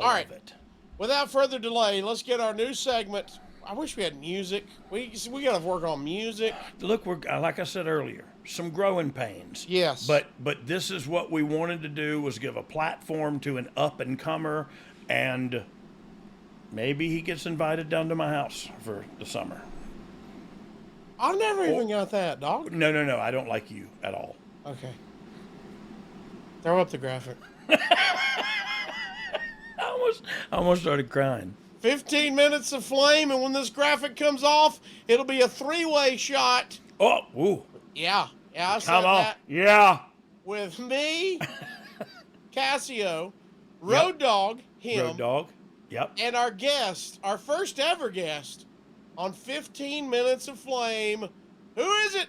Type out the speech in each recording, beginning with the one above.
all All right. of it. Without further delay, let's get our new segment. I wish we had music. We got to work on music. Look, we're like I said earlier, some growing pains. Yes. But this is what we wanted to do, was give a platform to an up and comer, and maybe he gets invited down to my house for the summer. I never even got that, dog. No, I don't like you at all. Okay. Throw up the graphic. I almost started crying. 15 minutes of flame, and when this graphic comes off, it'll be a three-way shot. Oh, ooh. Yeah, I said Come on. that. Yeah. With me, Casio, Road Dogg, him, Road Dogg. Yep. and our guest, our first ever guest, on 15 Minutes of Flame. Who is it?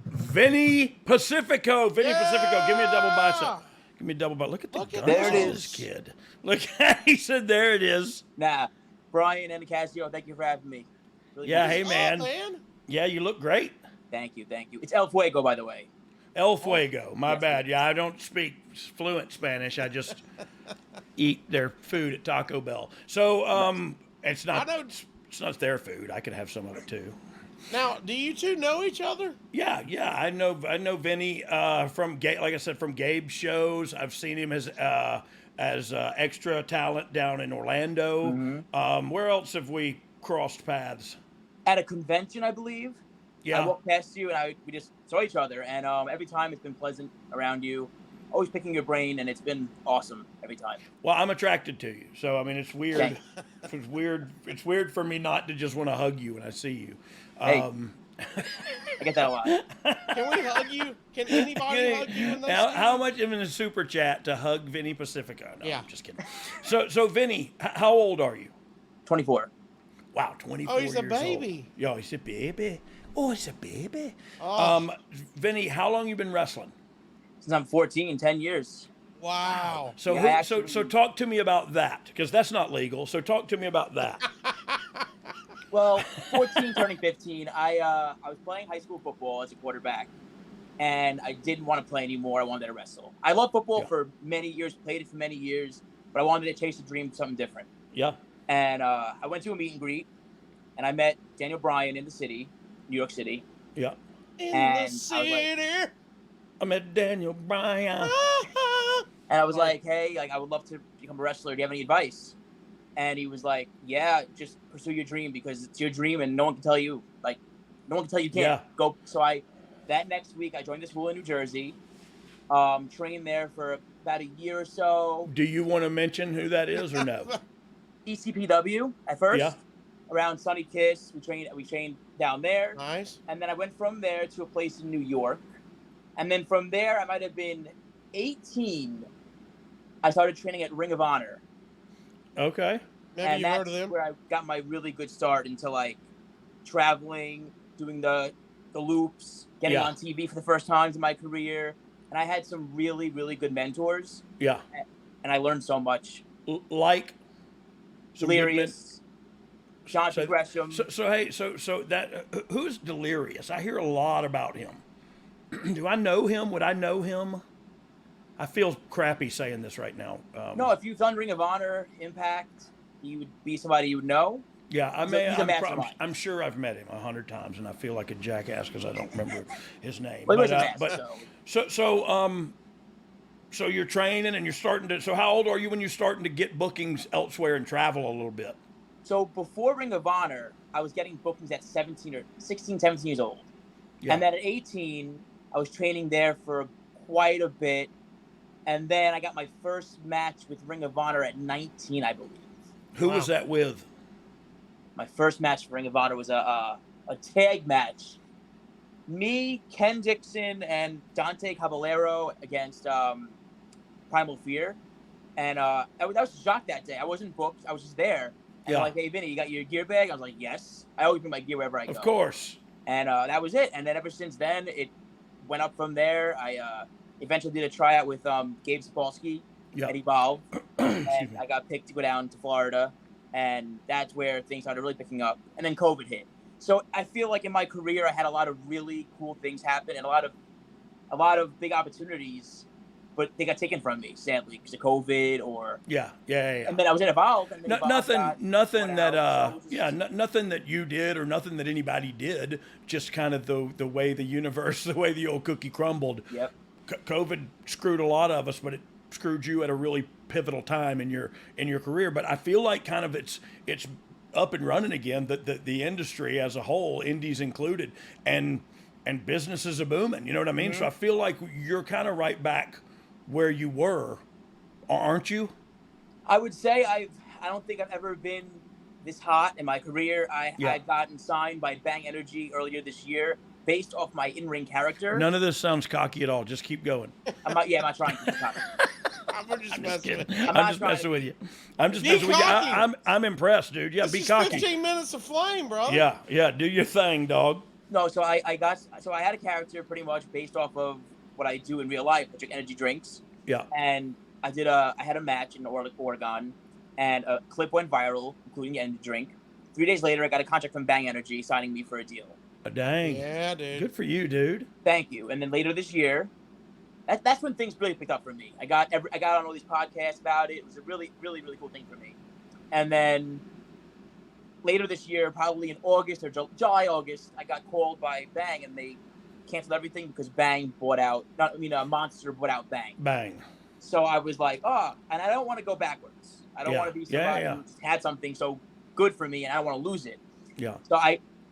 Vinny Pacifico. Pacifico. Give me a double bicep. Give me a double bicep. Look at the guns there on it this is. kid. Look, he said, there it is. Nah, Brian and Casio, thank you for having me. Really Yeah, good. hey, man. Oh, man. Yeah, you look great. Thank you. It's El Fuego, by the way. El Fuego. My Yes, bad. Yeah, I don't speak fluent Spanish. I just eat their food at Taco Bell. So it's not it's not their food. I could have some of it too. Now, do you two know each other? Yeah. I know Vinny from like I said, from Gabe's shows. I've seen him as extra talent down in Orlando. Mm-hmm. Where else have we crossed paths? At a convention, I believe. Yeah. I walked past you, and we just saw each other. And every time it's been pleasant around you. Always picking your brain, and it's been awesome every time. Well, I'm attracted to you, so I mean, it's weird. It's weird. It's weird for me not to just want to hug you when I see you. Hey. I get that a lot. Can we hug you? Can anybody hug you in this? How much in a super chat to hug Vinny Pacifico? No, Yeah. I'm just kidding. So Vinny, how old are you? 24. Wow, 24 Oh, he's a years baby. old. Yo, he's a baby. Oh, he's a baby. Oh. Vinny, how long you been wrestling? Since I'm 14, 10 years. Wow. So Yeah, so talk to me about that, because that's not legal. So talk to me about that. Well, 14 turning 15, I was playing high school football as a quarterback, and I didn't want to play anymore. I wanted to wrestle. I loved football for many years, played it for many years, but I wanted to chase the dream of something different. Yeah. And I went to a meet and greet, and I met Daniel Bryan in the city, New York City. Yeah. In And the city. I met Daniel Bryan. And I was like, hey, I would love to become a wrestler. Do you have any advice? And he was like, yeah, just pursue your dream, because it's your dream and no one can tell you, no one can tell you can't go. So that next week, I joined the school in New Jersey, trained there for about a year or so. Do you want to mention who that is or no? ECPW at first. Yeah. Around Sunny Kiss, we trained down there. Nice. And then I went from there to a place in New York. And then from there, I might have been 18. I started training at Ring of Honor. Okay. Maybe you heard of them. That's where I got my really good start into traveling, doing the loops, getting on TV for the first times in my career. And I had some really, really good mentors. Yeah. And I learned so much. Like Delirious, Sean Gresham. So that who's Delirious? I hear a lot about him. Do I know him? Would I know him? I feel crappy saying this right now. No, if you've done Ring of Honor, Impact, he would be somebody you would know. Yeah, I'm sure I've met him 100 times, and I feel like a jackass because I don't remember his name. But so you're training and you're starting to. So how old are you when you're starting to get bookings elsewhere and travel a little bit? So before Ring of Honor, I was getting bookings at 16, 17 years old. Yeah. And then at 18, I was training there for quite a bit. And then I got my first match with Ring of Honor at 19, I believe. Who was that with? My first match for Ring of Honor was a tag match. Me, Ken Dixon, and Dante Caballero against Primal Fear. And I was shocked that day. I wasn't booked. I was just there. And they're like, hey, Vinny, you got your gear bag? I was like, yes. I always bring my gear wherever I go. Of course. And that was it. And then ever since then, it went up from there. I eventually did a tryout with Gabe Sapolsky at Evolve. And I got picked to go down to Florida. And that's where things started really picking up. And then COVID hit. So I feel like in my career, I had a lot of really cool things happen and a lot of big opportunities but they got taken from me, sadly, because of COVID or. Yeah. And then I was in Evolve. And then Nothing that so nothing that you did or nothing that anybody did. Just kind of the way the universe, the way the old cookie crumbled. Yep. COVID screwed a lot of us, but it screwed you at a really pivotal time in your career. But I feel like kind of it's up and running again. The industry as a whole, indies included, and businesses are booming. You know what I mean? Mm-hmm. So I feel like you're kind of right back where you were, aren't you? I would say I don't think I've ever been this hot in my career. I had gotten signed by Bang Energy earlier this year based off my in-ring character. None of this sounds cocky at all. Just keep going. I'm not trying to be cocky. I'm just messing with you. I'm just messing with you. I'm just messing with you. I'm impressed, dude. Yeah, This be is cocky. 15 minutes of flame, bro. Yeah. Do your thing, dog. No, so I had a character pretty much based off of what I do in real life, I drink energy drinks. Yeah. And I had a match in Oregon, and a clip went viral, including the energy drink. 3 days later, I got a contract from Bang Energy signing me for a deal. Dang. Yeah, dude. Good for you, dude. Thank you. And then later this year, that's when things really picked up for me. I got on all these podcasts about it. It was a really, really, really cool thing for me. And then later this year, probably in August or July, August, I got called by Bang, and they canceled everything because Bang bought out. Monster bought out Bang. Bang. So I was like, and I don't want to go backwards. I don't want to be somebody who just had something so good for me, and I don't want to lose it. Yeah. So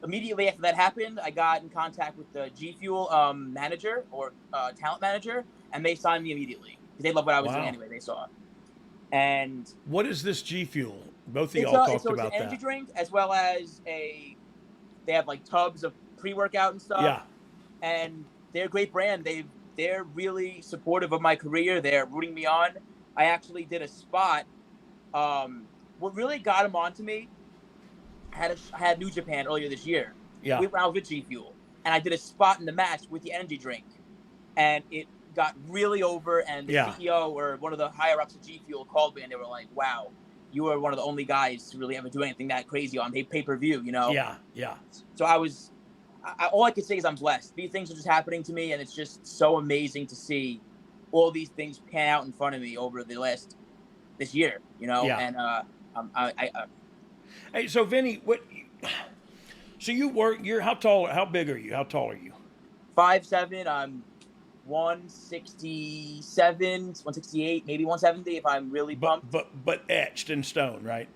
immediately after that happened, I got in contact with the G Fuel manager or talent manager, and they signed me immediately because they loved what I was doing anyway. They saw. And what is this G Fuel? Both of y'all talked about that. It's an energy drink as well as they have like tubs of pre-workout and stuff. Yeah. And they're a great brand. They're really supportive of my career. They're rooting me on. I actually did a spot. What really got them onto me, I had New Japan earlier this year. Yeah. We went out with G Fuel, and I did a spot in the match with the energy drink, and it got really over. And the CEO or one of the higher ups of G Fuel called me, and they were like, "Wow, you are one of the only guys to really ever do anything that crazy on pay-per-view." You know? Yeah. So all I could say is I'm blessed. These things are just happening to me, and it's just so amazing to see all these things pan out in front of me over this year, you know? Yeah. And Hey, so Vinny, so you work, how big are you? How tall are you? 5'7", I'm 167, 168, maybe 170 if I'm really pumped. But etched in stone, right?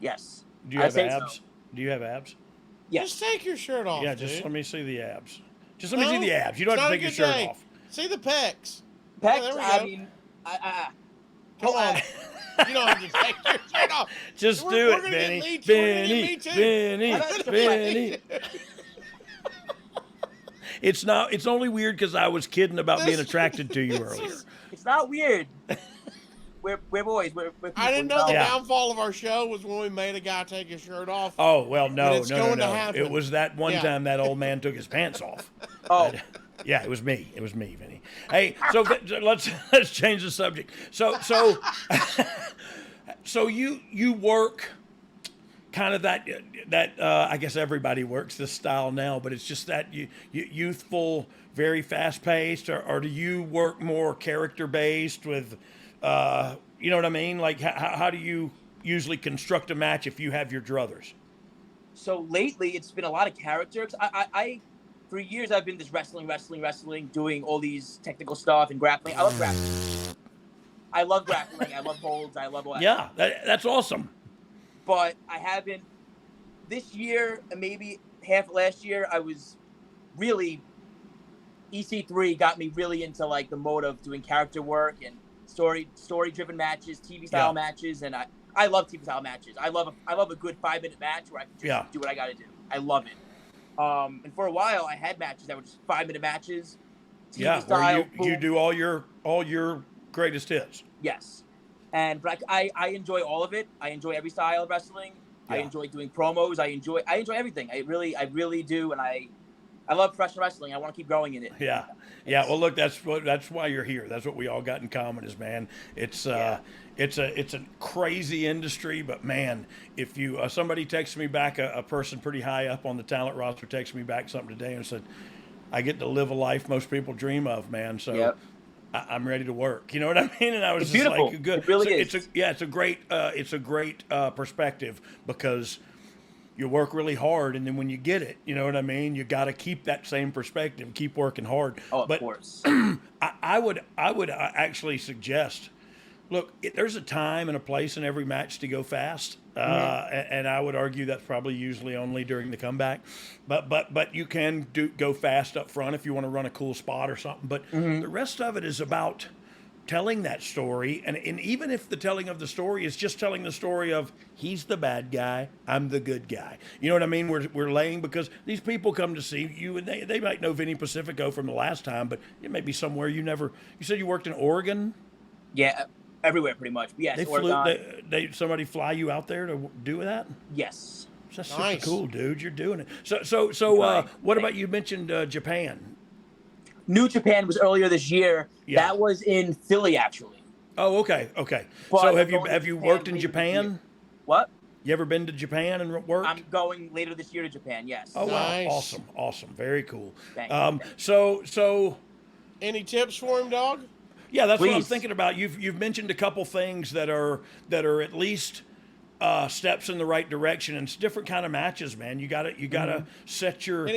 Yes. Do you have abs? So. Do you have abs? Yes. Just take your shirt off, just let me see the abs. Just let No, me see the abs. You don't have to take your shirt off. See the pecs. Pecs, I mean, come on. You don't have to take your shirt off. Just do it, Vinny. Vinny. It's only weird because I was kidding about being attracted to you earlier. It's not weird. We're boys. We're people. I didn't know the downfall of our show was when we made a guy take his shirt off. Oh, well, no. Happen. It was that one time that old man took his pants off. Oh. Yeah, it was me. It was me, Vinny. Hey, so let's change the subject. So you work kind of that I guess everybody works this style now, but it's just that you youthful, very fast paced, or do you work more character based with, you know what I mean? Like how do you usually construct a match if you have your druthers? So lately, it's been a lot of characters. I for years I've been just wrestling, doing all these technical stuff and grappling. I love grappling. I love holds. I love all that. Yeah, that's awesome. But I haven't. This year, and maybe half last year, I was really. EC3 got me really into like the mode of doing character work and story-driven matches, TV style matches, and I love TV style matches. I love a good 5-minute match where I can just do what I got to do. I love it. And for a while, I had matches that were just 5-minute matches. TV style, where you do all your greatest hits. Yes, but I enjoy all of it. I enjoy every style of wrestling. I enjoy doing promos. I enjoy everything. I really do, and I love professional wrestling. I want to keep growing in it. Yeah. Well, look, that's why you're here. That's what we all got in common, is man. It's a crazy industry, but man, if you somebody texted me back, a person pretty high up on the talent roster texted me back something today and said, I get to live a life most people dream of, man. So I'm ready to work. You know what I mean? And I was It's just beautiful. like, good. It really So is. it's a great perspective, because you work really hard, and then when you get it, you know what I mean? You got to keep that same perspective, keep working hard. Oh, of But course. I would actually suggest, look, there's a time and a place in every match to go fast, and I would argue that's probably usually only during the comeback. But you can go fast up front if you want to run a cool spot or something. But the rest of it is about telling that story, and even if the telling of the story is just telling the story of he's the bad guy, I'm the good guy. You know what I mean? We're laying, because these people come to see you, and they might know Vinny Pacifico from the last time, but it may be somewhere you never. You said you worked in Oregon. Yeah, everywhere pretty much. Yes, They flew. Oregon. Somebody fly you out there to do that. Yes. That's Nice. super cool, dude. You're doing it. So Right. what about, you mentioned Japan? New Japan was earlier this year. Yeah. That was in Philly, actually. Oh, okay. But So I'm have going to you Japan worked in later this Japan? year. What? You ever been to Japan and worked? I'm going later this year to Japan. Yes. Oh wow, Nice. awesome, very cool. Thank you. So Any tips for him, Dog? yeah, that's what I'm Please. thinking about. You've mentioned a couple things that are at least steps in the right direction, and it's different kind of matches, man. You gotta set your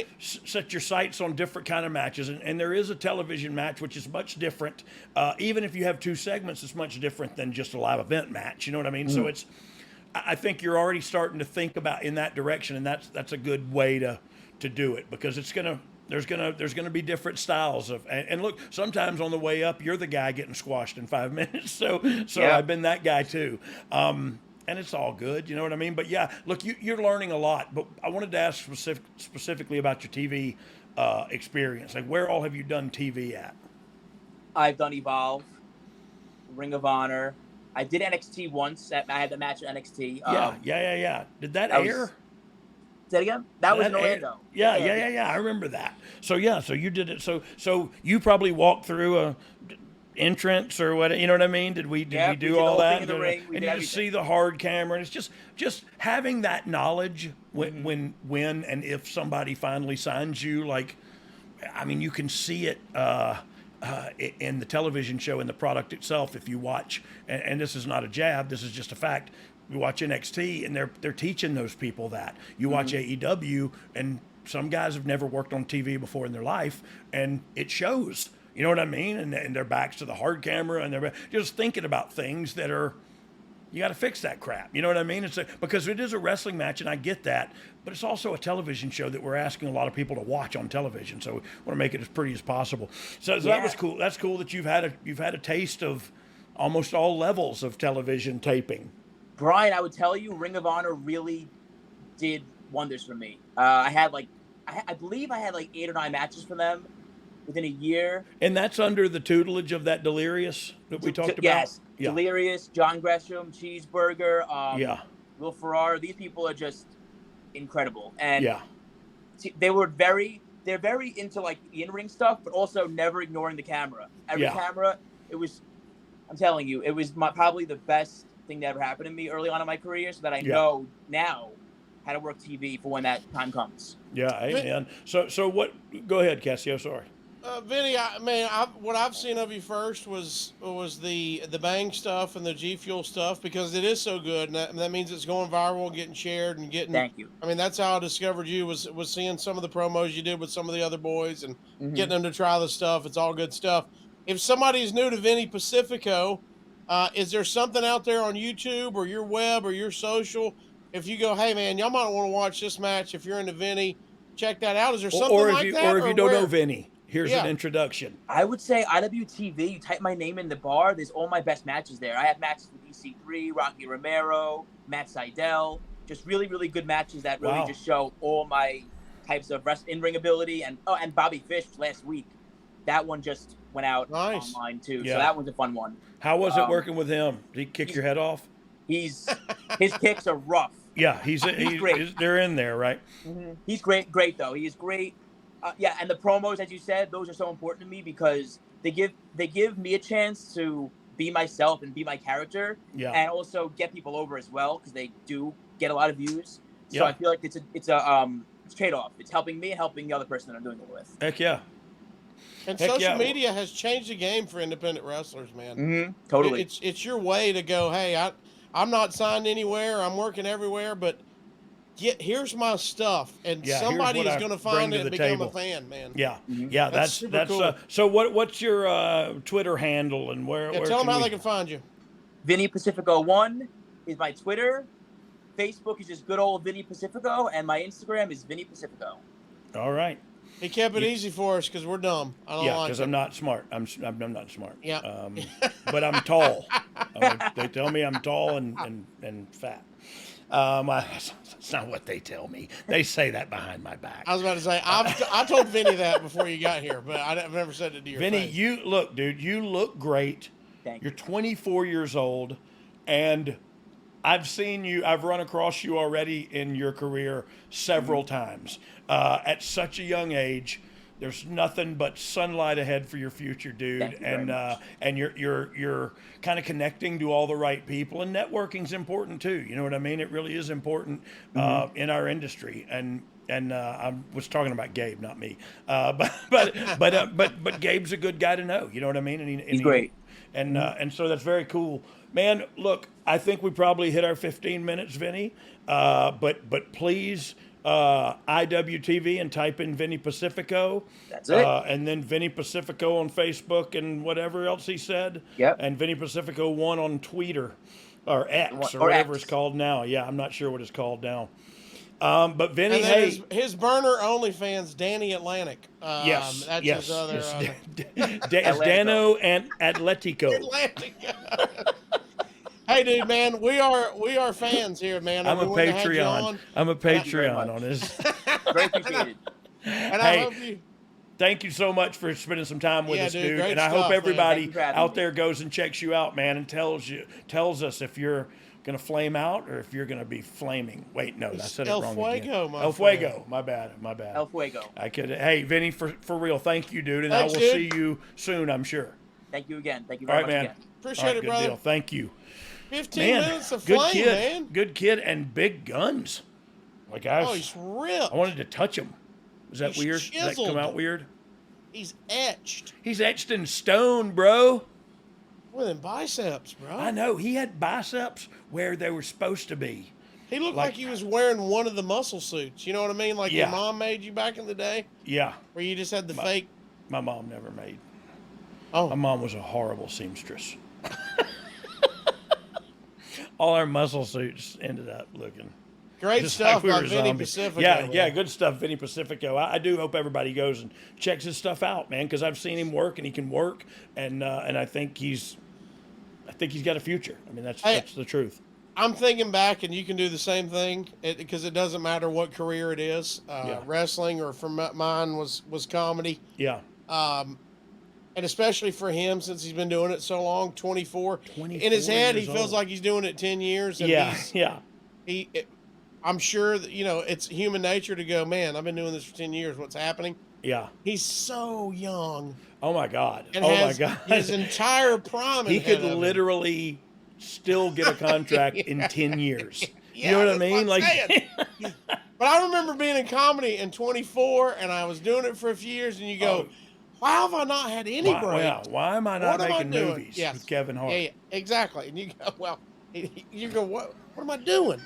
sights on different kind of matches, and there is a television match which is much different. Even if you have two segments, it's much different than just a live event match. You know what I mean? So it's. I think you're already starting to think about in that direction, and that's a good way to do it, because there's gonna be different styles of, and look, sometimes on the way up you're the guy getting squashed in 5 minutes. So Yeah. I've been that guy too. And it's all good, you know what I mean? But yeah, look, you're learning a lot. But I wanted to ask specifically about your TV experience. Like, where all have you done TV at? I've done Evolve, Ring of Honor. I did NXT once. I had the match at NXT. Yeah. Did that that was- air? Say that again? That was in That air- Orlando. Yeah. I remember that. So you did it. So you probably walked through a entrance or what? You know what I mean? Did we Yeah, we do did the all whole that? thing in the ring. We And did you just everything. see the hard camera, and it's just having that knowledge when and if somebody finally signs you. Like, I mean, you can see it. In the television show, in the product itself, if you watch, and this is not a jab, this is just a fact. You watch NXT, and they're teaching those people that. You watch AEW, and some guys have never worked on TV before in their life, and it shows. You know what I mean? And their backs to the hard camera, and they're just thinking about things that are. You got to fix that crap. You know what I mean? Because it is a wrestling match, and I get that, but it's also a television show that we're asking a lot of people to watch on television. So we want to make it as pretty as possible. So that was cool. That's cool that you've had a taste of almost all levels of television taping. Brian, I would tell you, Ring of Honor really did wonders for me. I believe I had like 8 or 9 matches for them within a year. And that's under the tutelage of that Delirious that we talked about? Yes. Yeah. Delirious, John Gresham, Cheeseburger, Yeah. Will Ferrara. These people are just incredible. And Yeah. they're very into like the in-ring stuff, but also never ignoring the camera. Every Yeah. camera, I'm telling you, it was probably the best thing that ever happened to me early on in my career, so that I know now how to work TV for when that time comes. Yeah, amen. So what? Go ahead, Casio. Sorry. Vinny, what I've seen of you first was the Bang stuff and the G Fuel stuff, because it is so good, and that means it's going viral, and getting shared, and getting. Thank you. I mean, that's how I discovered you was seeing some of the promos you did with some of the other boys, and getting them to try the stuff. It's all good stuff. If somebody's new to Vinny Pacifico, is there something out there on YouTube or your web or your social? If you go, hey man, y'all might want to watch this match. If you're into Vinny, check that out. Is there something like that? Or if you don't where? know Vinny, here's an introduction. I would say IWTV. You type my name in the bar. There's all my best matches there. I have matches with EC3, Rocky Romero, Matt Seidel. Just really, really good matches that really just show all my types of in-ring ability. And Bobby Fish last week. That one just went out online too. Yeah. So that one's a fun one. How was it working with him? Did he kick your head off? His kicks are rough. Yeah, he's great. They're in there, right? He's great though. He is great. And the promos, as you said, those are so important to me, because they give me a chance to be myself and be my character, and also get people over as well, because they do get a lot of views. So I feel like it's a trade-off. It's helping me and helping the other person that I'm doing it with. Heck yeah. And Heck social yeah. media has changed the game for independent wrestlers, man. Mm-hmm. Totally. It's your way to go, hey, I'm not signed anywhere. I'm working everywhere, but here's my stuff, and Yeah, here's somebody what is I going to bring find to it and the become a table. fan, man. Yeah, Mhm. yeah, That's super cool. So what's your Twitter handle and where? Yeah, where tell them how we- they can find you. Vinny Pacifico 1 is my Twitter. Facebook is just good old Vinny Pacifico, and my Instagram is Vinny Pacifico. All right. He kept it easy for us because we're dumb. I don't Yeah, like because it. I'm not smart. I'm not smart. Yeah. But I'm tall. They tell me I'm tall and fat. That's not what they tell me. They say that behind my back. I was about to say, I told Vinny that before you got here, but I've never said it to your Vinny, face. you look, dude. You look great. Thank You're you. 24 years old, and I've seen you. I've run across you already in your career several times. At such a young age, there's nothing but sunlight ahead for your future, dude. Thank you very much. And you're kind of connecting to all the right people, and networking's important too. You know what I mean? It really is important in our industry. And I was talking about Gabe, not me. But Gabe's a good guy to know. You know what I mean? And He's great. And so that's very cool, man. Look, I think we probably hit our 15 minutes, Vinny. But please, IWTV and type in Vinny Pacifico. That's it. And then Vinny Pacifico on Facebook and whatever else he said. Yep. And Vinny Pacifico 1 on Twitter or X or Or whatever X. it's called now. Yeah, I'm not sure what it's called now. But Vinny, And then hey. his burner OnlyFans, Danny Atlantic. Yes, That's yes, his other. yes. It's Dano and Atletico. Atlantic. Hey, dude, man, we are fans here, man. I'm a We wouldn't have had you Patreon. on. I'm a very Patreon much. on this. Very appreciated. And I Hey, hope you. thank you so much for spending some time with Yeah, us, dude, dude. great And I stuff, hope man. everybody Thank you for having out me. there goes and checks you out, man, and tells us if you're gonna flame out or if you're gonna be flaming. Wait, no, I said it El wrong Fuego, again. my El friend. Fuego. My bad. El Fuego. I could. Hey, Vinny, for real, thank you, dude, and Thanks, I will dude. see you soon, I'm sure. Thank you again. Thank you All very right, much man. again. Appreciate All right, it, good brother. deal. Thank you. 15 Man, minutes of good flame, kid, man. good kid, and big guns. Like I Oh, he's ripped. I wanted to touch him. Is that He's weird? Did that come chiseled. out weird? He's etched. He's etched in stone, bro. More than biceps, bro. I know. He had biceps where they were supposed to be. He looked Like- like he was wearing one of the muscle suits. You know what I mean? Like Yeah. your mom made you back in the day, Yeah. where you just had the fake. My mom never made. Oh, My mom was a horrible seamstress. All our muscle suits ended up looking great just stuff like we by were Vinny zombies. Pacifico. Yeah, man. yeah, good stuff, Vinny Pacifico. I do hope everybody goes and checks his stuff out, man, because I've seen him work and he can work, and I think he's got a future. I mean, that's the truth. I'm thinking back, and you can do the same thing because it doesn't matter what career it is, Yeah. wrestling or for mine was comedy, Yeah. and especially for him since he's been doing it so long, 24. 24 In his head, he years feels old. like he's doing it 10 years. And Yeah, yeah. I'm sure that it's human nature to go, man, I've been doing this for 10 years. What's happening? Yeah. He's so young Oh my God. and Oh has my God. his entire prime. He ahead could of him. literally still get a contract in 10 years. Yeah, you know what I that's mean? what I'm Like, saying. But I remember being in comedy in 24, and I was doing it for a few years, and you go, why have I not had any break? why am I not What am I making doing? movies Yes. with Kevin Hart? Yeah, exactly. And you go, well, you go, what am I doing?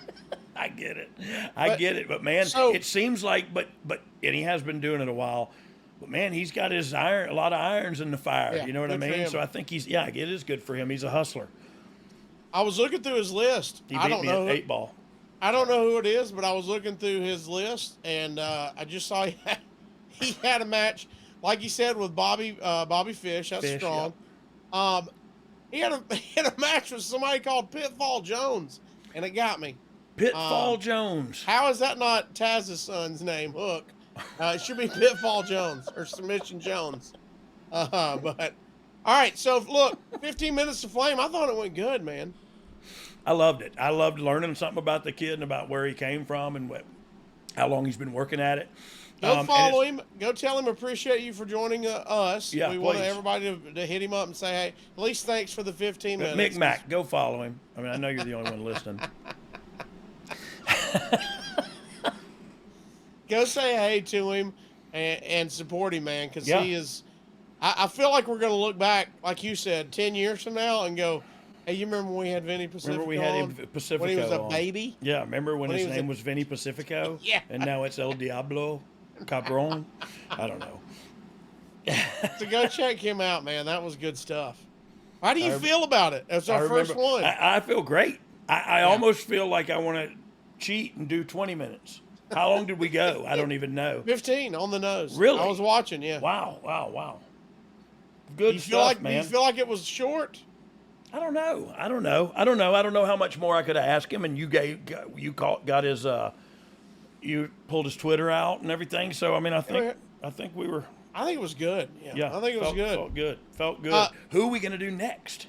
I get it. I get it. But man, so- it seems like, but, and he has been doing it a while. But man, he's got a lot of irons in the fire. Yeah, You know what I good for mean? him. So I think it is good for him. He's a hustler. I was looking through his list. He I beat don't me know. at 8-ball. I don't know who it is, but I was looking through his list, and I just saw he had a match, like you said, with Bobby Fish. That's Fish, strong. He had a match with somebody called Pitfall Jones, and it got me. Pitfall Jones. How is that not Taz's son's name, Hook? It should be Pitfall Jones or Submission Jones. But all right, so look, 15 minutes to flame. I thought it went good, man. I loved it. I loved learning something about the kid and about where he came from and how long he's been working at it. Go And follow it's- him. Go tell him appreciate you for joining us. Yeah, we want please. everybody to hit him up and say, hey, at least thanks for the 15 minutes. Mick Mac, go follow him. I mean, I know you're the only one listening. Go say hey to him and support him, man, because Yeah. he is I feel like we're gonna look back, like you said, 10 years from now, and go, "Hey, you remember when we had Vinny Pacifico? Remember we had him Pacifico when he was a on. baby? Yeah, remember when his he was name a- was Vinny Pacifico? Yeah. And now it's El Diablo Cabron? I don't know. So go check him out, man. That was good stuff. How do you I- feel about it? It's I our first remember- one. I feel great. I almost feel like I want to cheat and do 20 minutes. How long did we go? I don't even know. 15 on the nose. Really? I was watching. Yeah. Wow. Good You stuff, feel like man. you feel like it was short? I don't know. I don't know how much more I could have asked him. And you got his you pulled his Twitter out and everything. So I mean, I think we were. I think it was good. Yeah, I think it was good. Felt good. Who are we gonna do next?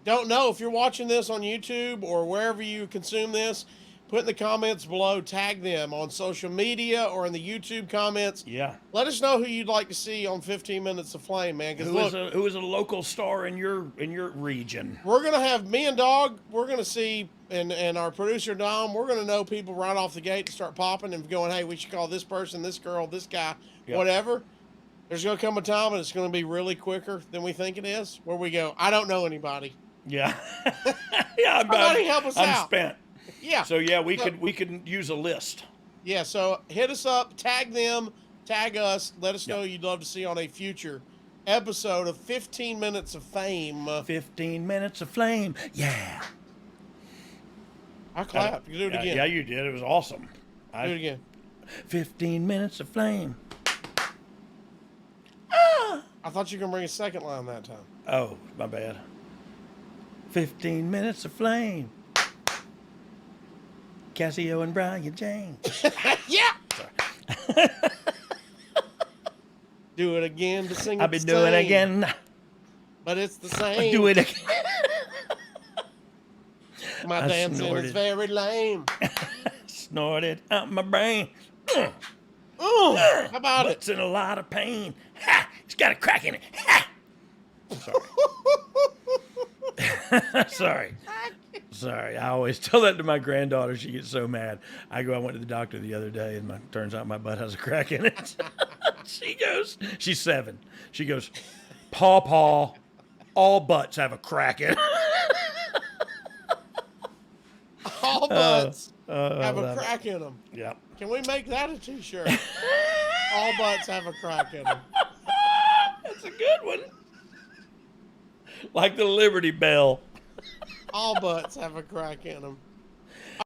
Don't know if you're watching this on YouTube or wherever you consume this. Put in the comments below, tag them on social media or in the YouTube comments. Yeah. Let us know who you'd like to see on 15 Minutes of Flame, man. Because Who is a local star in your region? we're gonna have me and Dogg. We're gonna see, and our producer Dom. We're gonna know people right off the gate to start popping and going, hey, we should call this person, this girl, this guy, Yep. whatever. There's gonna come a time, and it's gonna be really quicker than we think it is. Where we go, I don't know anybody. Yeah. Yeah. Somebody help us I'm out. spent. Yeah. So yeah, we could use a list. Yeah, so hit us up, tag them, tag us. Let us know you'd love to see on a future episode of 15 Minutes of Fame. 15 minutes of flame. Yeah. I clapped. You do it again. Yeah, you did. It was awesome. Do it again. 15 minutes of flame. I thought you were going to bring a second line that time. Oh, my bad. 15 minutes of flame. Casio and Brian James. Yeah! Do it again to sing I've been doing it again. But it's the same. Do it again. My I dancing snorted. is very lame. Snorted out my brain. Ooh, how about it? It's in a lot of pain. Ha! It's got a crack in it. Ha! Sorry. Sorry. I always tell that to my granddaughter. She gets so mad. I went to the doctor the other day, and turns out my butt has a crack in it. She's 7. She goes, Paw, all butts have a crack in it. All butts have a love it. crack in them. Yeah. Can we make that a t-shirt? All butts have a crack in them. That's a good one. Like the Liberty Bell. All butts have a crack in them.